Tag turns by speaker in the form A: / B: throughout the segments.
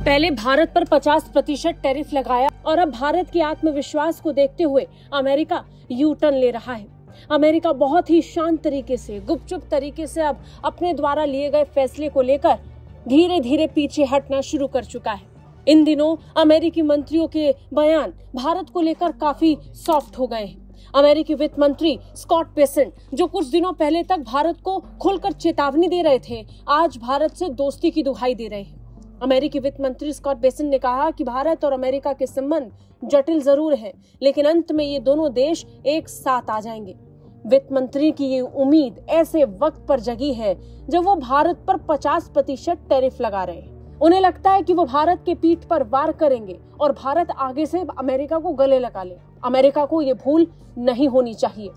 A: पहले भारत पर 50% टैरिफ लगाया और अब भारत के आत्मविश्वास को देखते हुए अमेरिका यू टर्न ले रहा है। अमेरिका बहुत ही शांत तरीके से, गुपचुप तरीके से अब अपने द्वारा लिए गए फैसले को लेकर धीरे धीरे पीछे हटना शुरू कर चुका है। इन दिनों अमेरिकी मंत्रियों के बयान भारत को लेकर काफी सॉफ्ट हो गए हैं। अमेरिकी वित्त मंत्री स्कॉट बेसेंट, जो कुछ दिनों पहले तक भारत को खुलकर चेतावनी दे रहे थे, आज भारत से दोस्ती की दुहाई दे रहे हैं। अमेरिकी वित्त मंत्री स्कॉट बेसेंट ने कहा कि भारत और अमेरिका के संबंध जटिल जरूर है, लेकिन अंत में ये दोनों देश एक साथ आ जाएंगे। वित्त मंत्री की ये उम्मीद ऐसे वक्त पर जगी है जब वो भारत पर 50% टैरिफ लगा रहे हैं। उन्हें लगता है कि वो भारत के पीठ पर वार करेंगे और भारत आगे से अमेरिका को गले लगा ले। अमेरिका को ये भूल नहीं होनी चाहिए।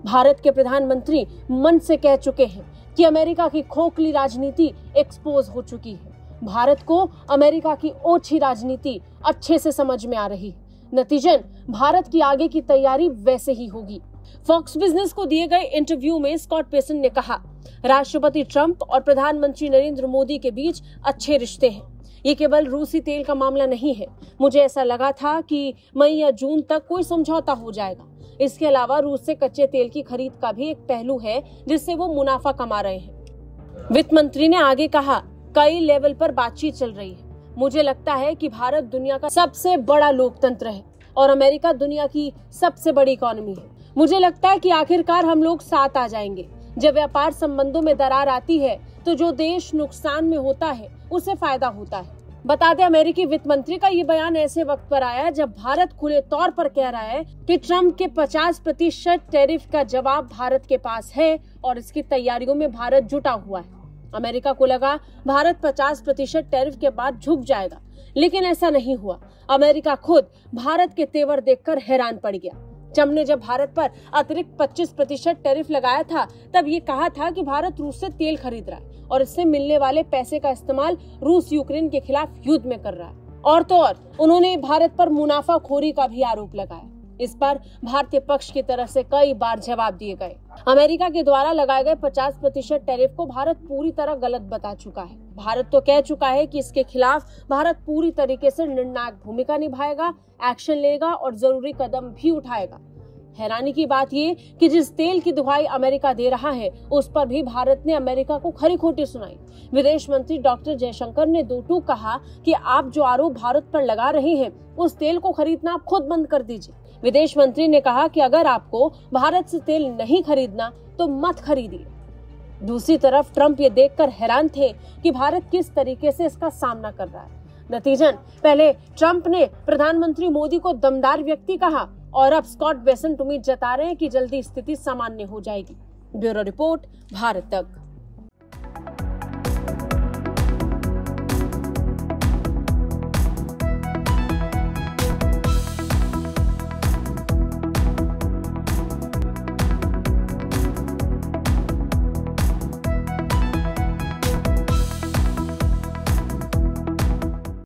A: भारत के प्रधानमंत्री मन से कह चुके हैं कि अमेरिका की खोखली राजनीति एक्सपोज हो चुकी है। भारत को अमेरिका की ओछी राजनीति अच्छे से समझ में आ रही है। नतीजन भारत की आगे की तैयारी वैसे ही होगी। फॉक्स बिजनेस को दिए गए इंटरव्यू में स्कॉट बेसेंट ने कहा, राष्ट्रपति ट्रंप और प्रधानमंत्री नरेंद्र मोदी के बीच अच्छे रिश्ते हैं। ये केवल रूसी तेल का मामला नहीं है। मुझे ऐसा लगा था कि मई या जून तक कोई समझौता हो जाएगा। इसके अलावा रूस से कच्चे तेल की खरीद का भी एक पहलू है जिससे वो मुनाफा कमा रहे हैं। वित्त मंत्री ने आगे कहा, कई लेवल पर बातचीत चल रही है। मुझे लगता है कि भारत दुनिया का सबसे बड़ा लोकतंत्र है और अमेरिका दुनिया की सबसे बड़ी इकोनॉमी है। मुझे लगता है कि आखिरकार हम लोग साथ आ जाएंगे। जब व्यापार संबंधों में दरार आती है तो जो देश नुकसान में होता है उसे फायदा होता है। बता दें, अमेरिकी वित्त मंत्री का ये बयान ऐसे वक्त पर आया जब भारत खुले तौर पर कह रहा है कि ट्रंप के 50% टैरिफ का जवाब भारत के पास है और इसकी तैयारियों में भारत जुटा हुआ है। अमेरिका को लगा भारत 50% टैरिफ के बाद झुक जाएगा, लेकिन ऐसा नहीं हुआ। अमेरिका खुद भारत के तेवर देखकर हैरान पड़ गया। ट्रंप ने जब भारत पर अतिरिक्त 25% टैरिफ लगाया था, तब ये कहा था कि भारत रूस से तेल खरीद रहा है और इससे मिलने वाले पैसे का इस्तेमाल रूस यूक्रेन के खिलाफ युद्ध में कर रहा है। और तो और उन्होंने भारत पर मुनाफाखोरी का भी आरोप लगाया। इस पर भारतीय पक्ष की तरफ से कई बार जवाब दिए गए। अमेरिका के द्वारा लगाए गए 50% टैरिफ को भारत पूरी तरह गलत बता चुका है। भारत तो कह चुका है कि इसके खिलाफ भारत पूरी तरीके से निर्णायक भूमिका निभाएगा, एक्शन लेगा और जरूरी कदम भी उठाएगा। हैरानी की बात ये कि जिस तेल की दुहाई अमेरिका दे रहा है, उस पर भी भारत ने अमेरिका को खरी खोटी सुनाई। विदेश मंत्री डॉक्टर जयशंकर ने दो टूक कहा कि आप जो आरोप भारत पर लगा रहे हैं, उस तेल को खरीदना आप खुद बंद कर दीजिए। विदेश मंत्री ने कहा कि अगर आपको भारत से तेल नहीं खरीदना तो मत खरीदिए। दूसरी तरफ ट्रंप ये देखकर हैरान थे कि भारत किस तरीके से इसका सामना कर रहा है। नतीजन पहले ट्रंप ने प्रधानमंत्री मोदी को दमदार व्यक्ति कहा और अब स्कॉट बेसेंट उम्मीद जता रहे हैं कि जल्दी स्थिति सामान्य हो जाएगी। ब्यूरो रिपोर्ट, भारत तक।